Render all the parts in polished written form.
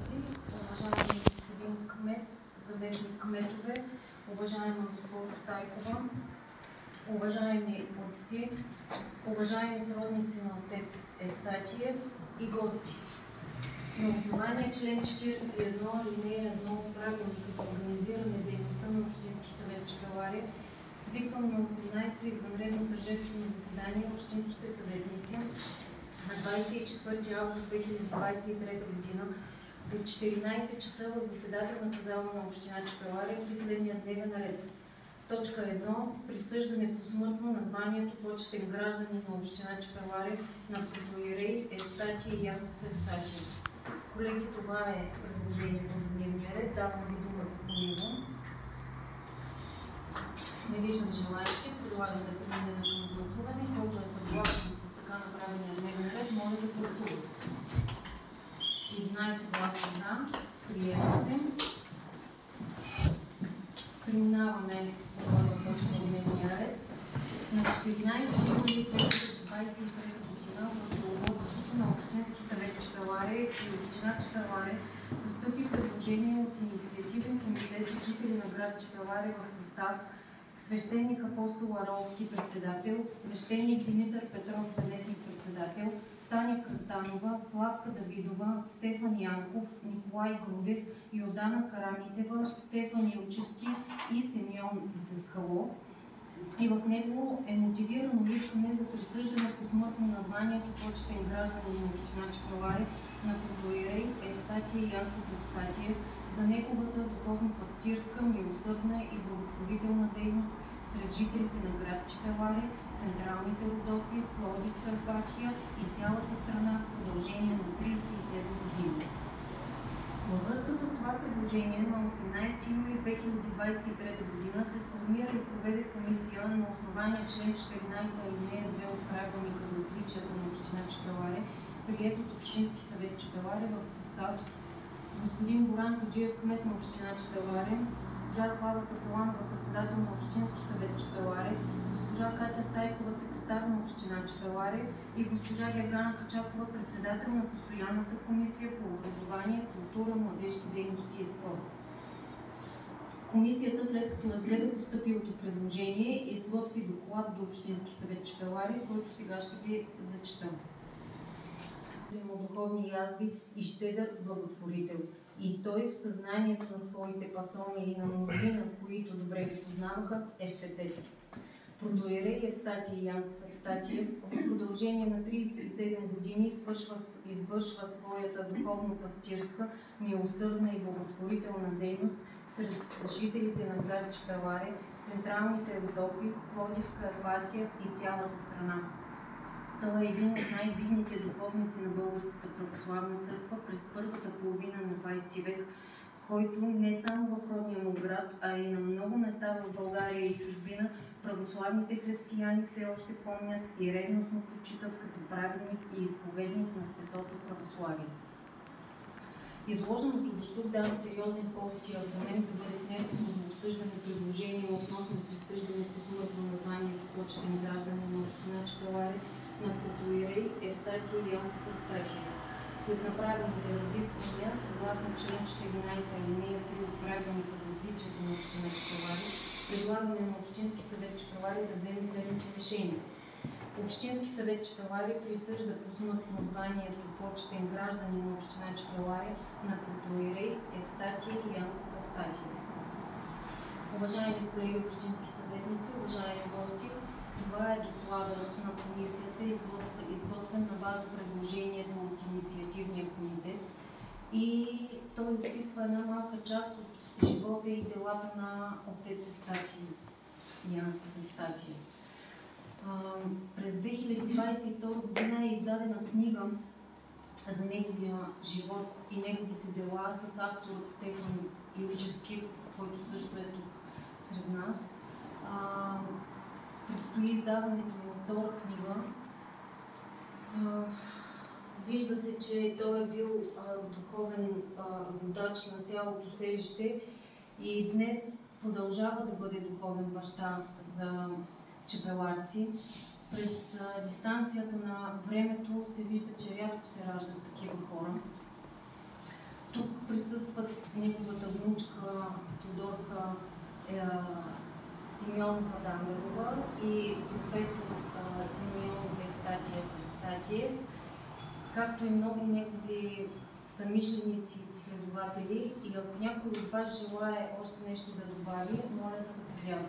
гости, уважаеми господин кмет, заместник кметове, уважаема госпожо Стайкова, уважаеми отци, уважаеми сродници на отец Евстатиев и гости. На основание член 41, алинея 1 от Правилника за организиране дейността на Общински съвет Чепеларе, свиквам на 18-то извънредно тържествено заседание на общинските съветници на 24 август 2023 г. от 14 часа в заседателната зала на община Чепеларе при следния дневен ред. Точка 1. Присъждане посмъртно на званието почетен гражданин на община Чепеларе на протоиерей Евстатий Янков Евстатиев. Колеги, това е предложението за дневния ред. Давам ви думата по него. Не виждам желаещи. Предлагам да преминем към гласуване, който е съгласен с така направения дневен ред. Моля да гласувате. 11 гласа за. Приема се. Преминаваме по първа точка от дневния ред. На 14 юли 2023 г. в деловодството на Общински съвет Чепеларе и община Чепеларе постъпи предложение от инициативен комитет от жители на град Чепеларе в състав свещеник Апостол Аролски председател, свещеник Димитър Петров заместник-председател, Таня Кръстанова, Славка Давидова, Стефан Янков, Николай Грудев, Йордана Карамитева, Стефан Илчевски и Симеон Даскалов. И в него е мотивирано искане за присъждане посмъртно на званието почетен гражданин на община Чепеларе на протоиерей Евстатий Янков Евстатиев за неговата духовно-пастирска, милосърдна и благотворителна дейност сред жителите на град Чепеларе, централните Родопи, Пловдивска епархия и цялата страна в продължение на 37 години. Във връзка с това предложение на 18 юли 2023 г. се сформира и проведе комисия на основание член 14 алинея 2 от Правилника за отличията на община Чепеларе, приет от Общински съвет Чепеларе в състав господин Боран Хаджиев, кмет на община Чепеларе, госпожа Слава Петоланова, председател на Общински съвет Чепеларе, госпожа Катя Стайкова, секретар на община Чепеларе и госпожа Гергана Качакова, председател на Постоянната комисия по образование, култура, младежки дейности и спорт. Комисията, след като разгледа постъпилото предложение, изготви доклад до Общински съвет Чепеларе, който сега ще ви зачитам. Духовни язви и щедър благотворител. И той в съзнанието на своите пасони и на мнозина, които добре го познаваха, е светец. Протоиерей Евстатий Янков Евстатиев в продължение на 37 години извършва своята духовно-пастирска, милосърдна и благотворителна дейност сред жителите на град Чепеларе, централните Родопи, Пловдивска епархия и цялата страна. Той е един от най-видните духовници на Българската православна църква през първата половина на 20 век, който не само в родния му град, а и на много места в България и чужбина православните християни все още помнят и ревностно почитат като праведник и изповедник на светото православие. Изложеното до тук дава сериозен повод и аргумент да бъде внесено за обсъждане предложение относно присъждане посмъртно на званието почетен гражданин на община Чепеларе на протоиерей Евстатий Янков Евстатиев. След направените разисквания, съгласно член 14 алинея 3 от Правилника за отличието на община Чепеларе, предлагаме на Общински съвет Чепеларе да вземе следното решение. Общински съвет Чепеларе присъжда посмъртно званието почетен гражданин на община Чепеларе на протоиерей Евстатий Янков Евстатиев. Уважаеми колеги общински съветници, уважаеми гости, това е доклада на комисията, изготвен на база предложението от инициативния комитет и той описва една малка част от живота и делата на отец Евстатий Янков Евстатиев. През 2022 година е издадена книга за неговия живот и неговите дела с автор Стефан Илчевски, който също е тук сред нас. Предстои издаването на втора книга. Вижда се, че той е бил духовен водач на цялото селище и днес продължава да бъде духовен баща за чепеларци. През дистанцията на времето се вижда, че рядко се раждат такива хора. Тук присъстват неговата внучка Тодорка Симеонова Дандарова и професор Симеон Евстатиев, както и много негови съмишленици и последователи. И ако някой от вас желае още нещо да добави, моля да заповяда.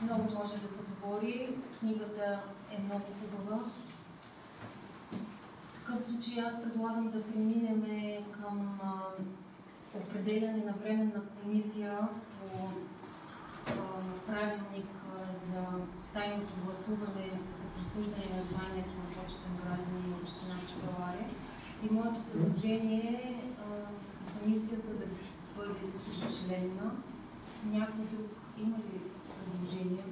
Много може да се говори. Книгата е много хубава. В такъв случай аз предлагам да преминем към определяне на временна комисия по правилник за тайното гласуване за присъждане на званието на почетен гражданин на община Чепеларе. И моето предложение е комисията да бъде тричленна. Някой друг има ли предложение?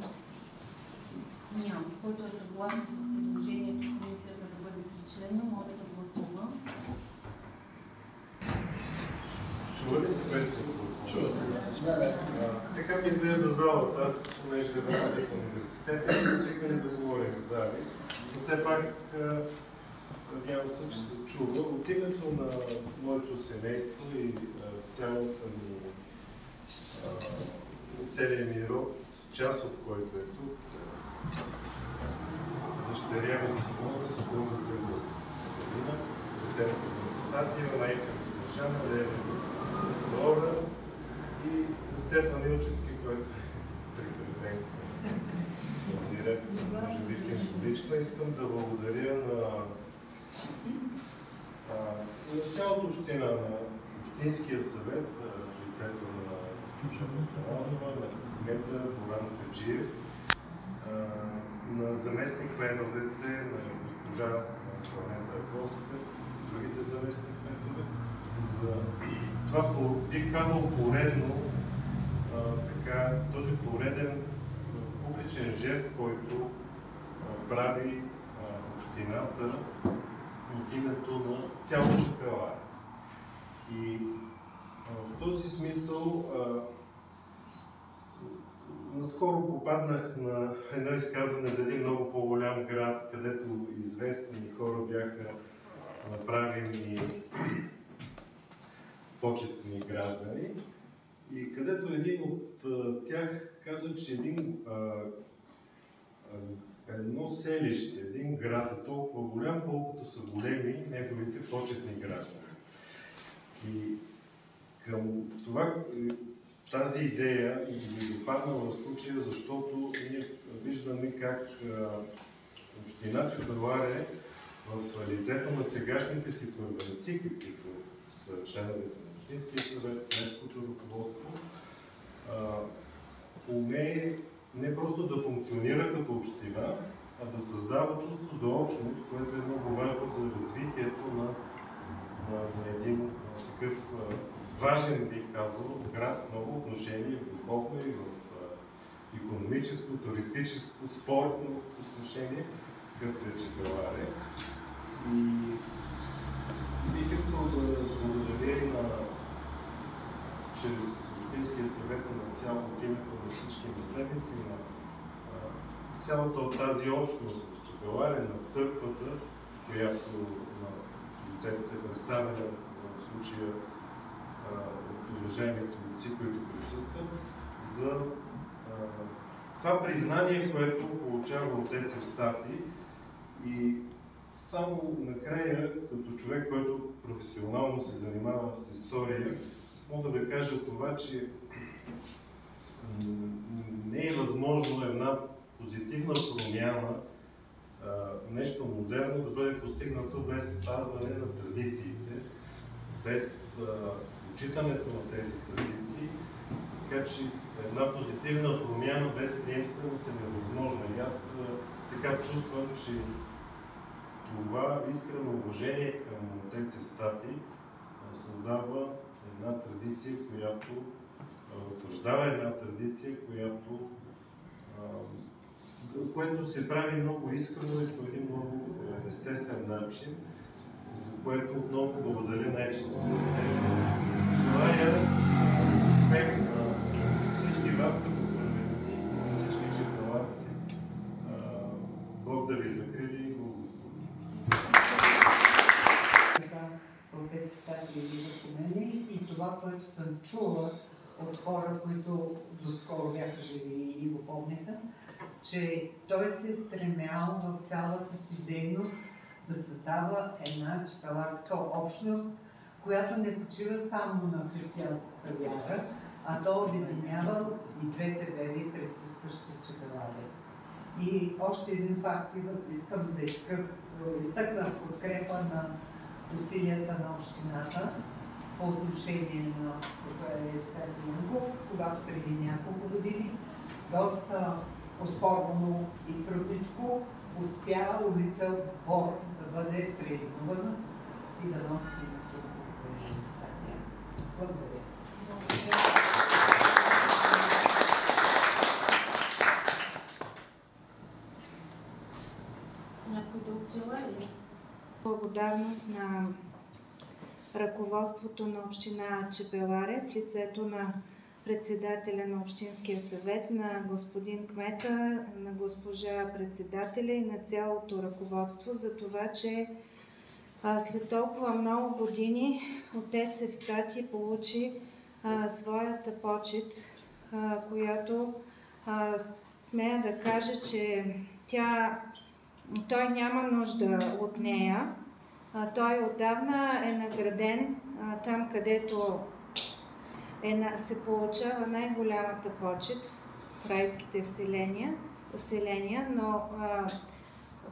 Няма. Който е съгласен с предложението комисията да бъде тричленна, може да гласува. Чува ли се без? Чува се. Така ми изглежда залата. Аз, понеже работя в университета, свикнали да говорим в зали. Но все пак, надявам се, че се чува. От името на моето семейство и целият ми род, част от който е тук, дъщеря ми Симона, съпругата ми Катерина, доцентка ми Евстатиева, майка ми Снежана, Лева Лора и Стефан Илчевски, който прикрепен този ред, може би символично. Искам да благодаря на цялата община, на Общинския съвет, в лицето на госпожа Михайлова, на кмета Боран Хаджиев, на заместник-кметовете, на госпожа Планета Апостолска, другите заместник-кметове, за това, бих казал, поредно, този пореден публичен жест, който прави общината от името на цяло Чепеларе. И в този смисъл наскоро попаднах на едно изказване за един много по-голям град, където известни хора бяха направени почетни граждани и където един от тях каза, че едно селище, един град е толкова голям, колкото са големи неговите почетни граждани. И към това, тази идея ми допадна в случая, защото ние виждаме как община Чепеларе в лицето на сегашните си първенци, които са членовете на Общинския съвет, местното ръководство, умее не просто да функционира като община, а да създава чувство за общност, което е много важно за развитието на един такъв важен, бих казал, град в много отношения, в духовно и в икономическо, туристическо, спортно отношение, какъвто е Чепеларе. И бих искал да благодаря чрез Общинския съвет на цялото името на всички наследници, на цялата тази общност в Чепеларе, на църквата, която в лицето е представена в случая от уважаемите отци, които присъстват, за това признание, което получава отец Евстатий. И само накрая, като човек, който професионално се занимава с история, мога да ви кажа това, че не е възможно една позитивна промяна, нещо модерно да бъде постигнато без спазване на традициите, без отчитането на тези традиции, така че една позитивна промяна без приемственост е невъзможна. И аз така чувствам, че това искрено уважение към отец Евстатий създава една традиция, която утвърждава една традиция, което се прави много искрено и по един много естествен начин, за което отново благодаря най-често сърдечно. Желая успех на всички вас като първенци, на всички чепеларци това, което съм чула от хора, които доскоро бяха живи и го помняха, че той се е стремял в цялата си дейност да създава една чепеларска общност, която не почива само на християнската вяра, а то обединява и двете вери, присъстващи чепелари. И още един факт искам да изтъкна в подкрепа на усилията на общината по отношение на Евстати Янков, когато преди няколко години доста оспорвано и трудничко успя улица Бор да бъде преименувана и да носи името на Евстати Янков. Благодаря. Някой друг желае ли? Благодарност на ръководството на община Чепеларе в лицето на председателя на Общинския съвет, на господин кмета, на госпожа председателя и на цялото ръководство за това, че след толкова много години отец Евстати получи своята почет, която смея да кажа, че той няма нужда от нея. Той отдавна е награден там, където се получава най-голямата почет в райските вселения, но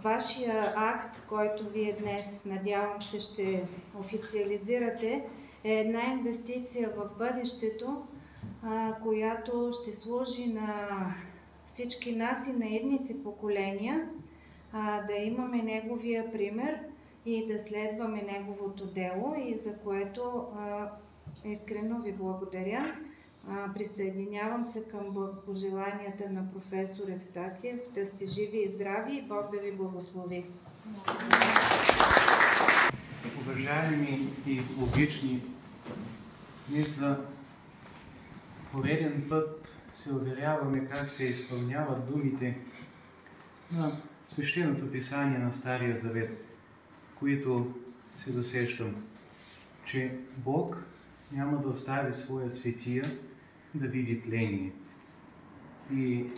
вашия акт, който вие днес, надявам се, ще официализирате, е една инвестиция в бъдещето, която ще служи на всички нас и на едните поколения, да имаме неговия пример и да следваме неговото дело, и за което искрено ви благодаря. Присъединявам се към пожеланията на професор Евстатиев да сте живи и здрави и Бог да ви благослови. Уважаеми и логични, ние за пореден път се уверяваме как се изпълняват думите на Свещеното писание на Стария Завет, които се досещам, че Бог няма да остави своя светия да види тление. И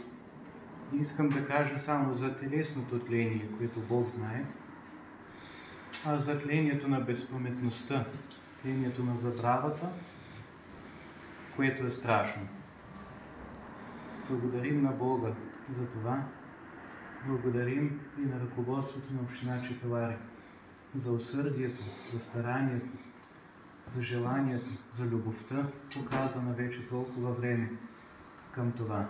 искам да кажа само за телесното тление, което Бог знае, а за тлението на безпаметността, тлението на забравата, което е страшно. Благодарим на Бога за това. Благодарим и на ръководството на община Чепеларе за усърдието, за старанието, за желанието, за любовта, показана вече толкова време към това.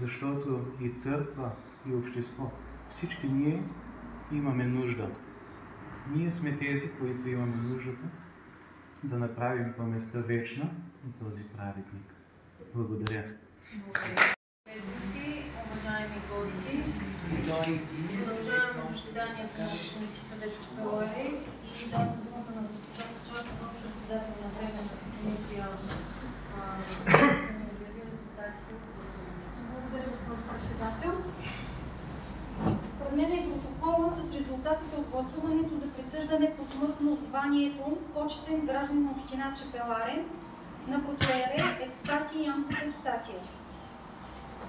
Защото и църква, и общество, всички ние имаме нужда. Ние сме тези, които имаме нуждата да направим паметта вечна на този праведник. Благодаря. Уважаеми гости, продължаваме заседанието на Общински съвет в Чепеларе и давам думата на госпожа Качакова, председател на Временната комисия, да ни обяви резултатите от гласуването. Благодаря, госпожо председател. Пред мен е протоколът с резултатите от гласуването за присъждане по смъртно званието почетен гражданин на община Чепеларе на протоиерей Евстати Янков Евстатиев.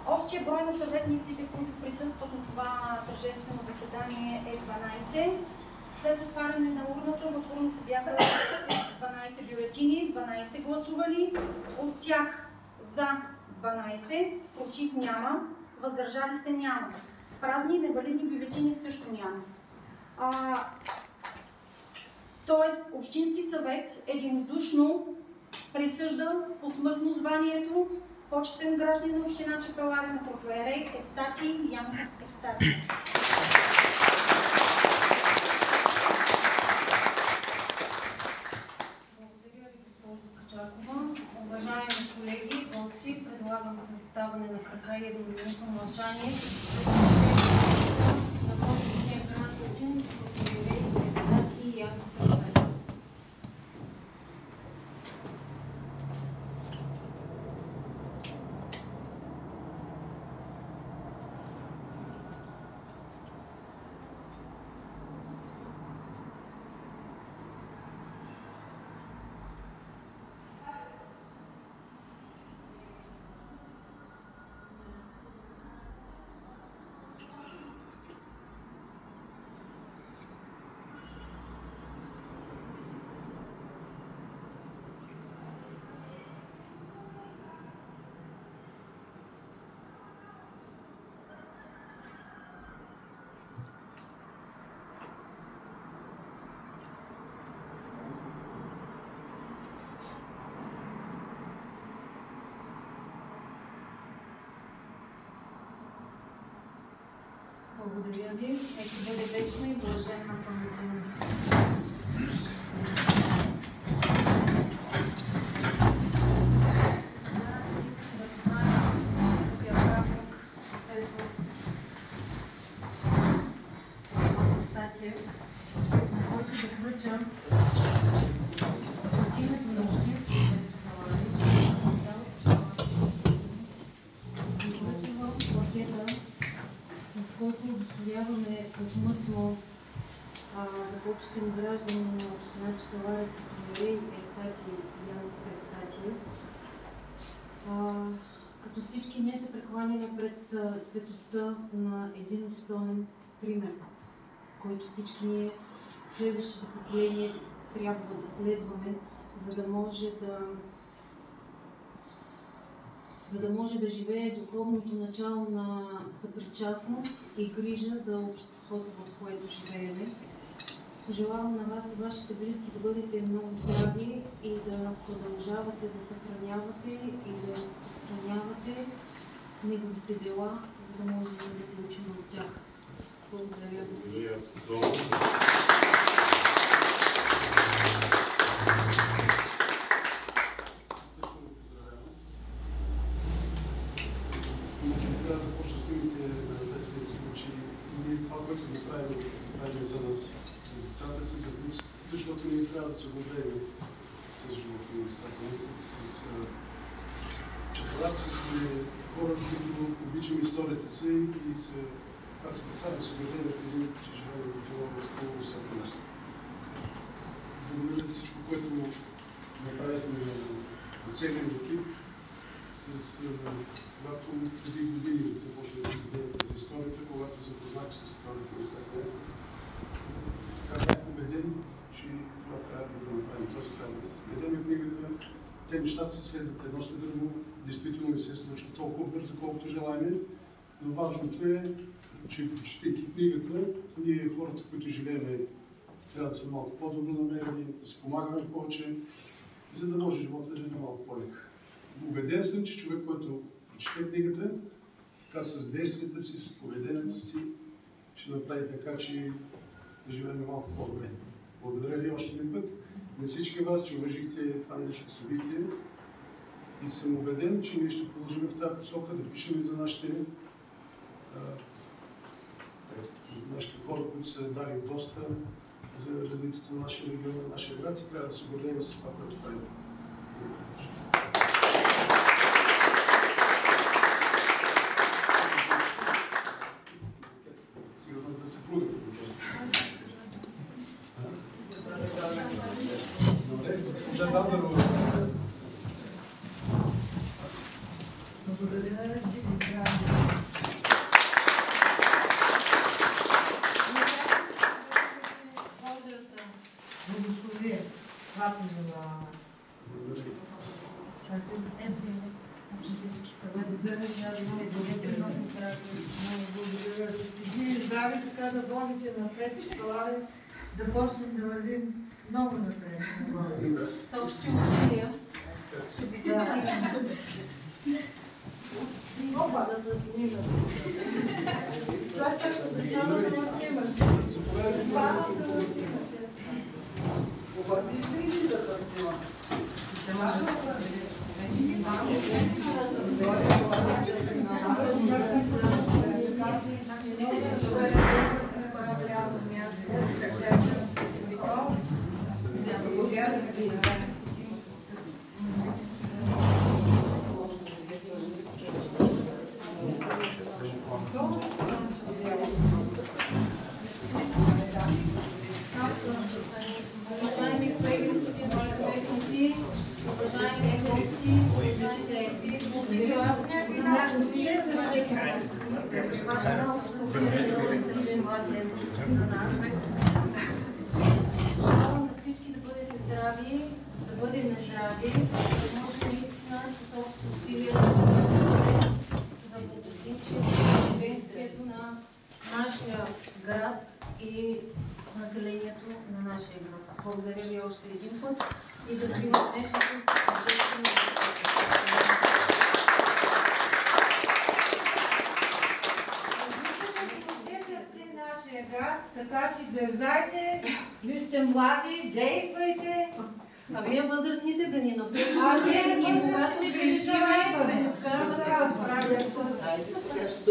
Общия брой на съветниците, които присъстват на това тържествено заседание, е 12. След отваряне на урната, в урната бяха 12 бюлетини, 12 гласували, от тях за 12, против няма, въздържали се няма. Празни и невалидни бюлетини също няма. Тоест, Общински съвет единодушно присъжда посмъртно званието почетен гражданин на община Чепеларе на протоиерей Евстати Янков Евстатиев. Благодаря ви, госпожо Качакова. Уважаеми колеги, гости, предлагам със ставане на крака и едноминутно мълчание на почетния гражданин на протоиерей Евстати Янков Евстатиев. Благодаря ви. Нека бъде вечна и блаженна паметта на на който да връчам от името на Общински съвет Чепеларе, да връчвам пакета, с който удостояваме посмъртно за почетен гражданин на община Чепеларе Протоиерей Евстатий Ян Евстатиев. Като всички ние се прекланяме пред светостта на един достоен пример, който всички ние, следващите поколения, трябва да следваме, за да може да живее духовното начало на съпричастност и грижа за обществото, в което живееме. Пожелавам на вас и вашите близки да бъдете много здрави и да продължавате да съхранявате и да разпространявате неговите дела, за да можем да се учим от тях. Благодаря ви. Може би трябва да започна с думите на детските случаи. Ние това, което го правим за нас, за децата си, за внуците, защото ние трябва да се гордеем с животните. С чепеларци сме хора, които обичаме историята си и се, как се повтаря, да се гордеем от един, че живеем в това хубаво свято място. Благодаря за всичко, което направихме на целия екип. Когато преди години започнах да се гледате за историята, когато запознах с историята на всяка ден, така бях убеден, че това трябва да го направим. Тоест трябва да следим книгата. Те нещата се следват едно след друго. Действително не се случва толкова бързо, колкото желаем. Но важното е, че четейки книгата, ние хората, които живеем, трябва да сме малко по-добро намерени, да се помагаме повече, за да може живота да е малко по-лек. Убеден съм, че човек, който прочете книгата, така с действията си, с поведението си, ще направи така, че да живеем малко по-добре. Благодаря ви още един път на всички вас, че уважихте това нещо събитие и съм убеден, че ние ще продължим в тази посока да пишем за нашите хора, които са дали доста за развитието на нашия регион, на нашия град и трябва да се гордеем с това, което правим. За съпругата. Добре, госпожа Дандарова. Благодаря ви. Благослови. Това пожелавам аз. Благодаря. Общински съвет. Благодаря да сте живи и здрави, така да водите напред, Чепеларе, да почнем да вървим много напред. С общи усилия ще ви постигнем. Опа, да снимам. Това ще се става да ме снимаш. Става да ме снимаш. Обърни се и да те снимам. Уважаеми колеги, общински съветници, уважаеми гости, уважаеми дейци, пожелавам на всички да бъдете здрави, да бъдем здрави, да можем наистина с общи усилия да за благоденствието на нашия град и населението на нашия град. Благодаря ви още един път и закривам днешното град, така че дързайте, вие сте млади, действайте. А вие възрастните да ни напишете ние и когато възрастните ще ще да ни зарадваме. покажете. Айде сега ще се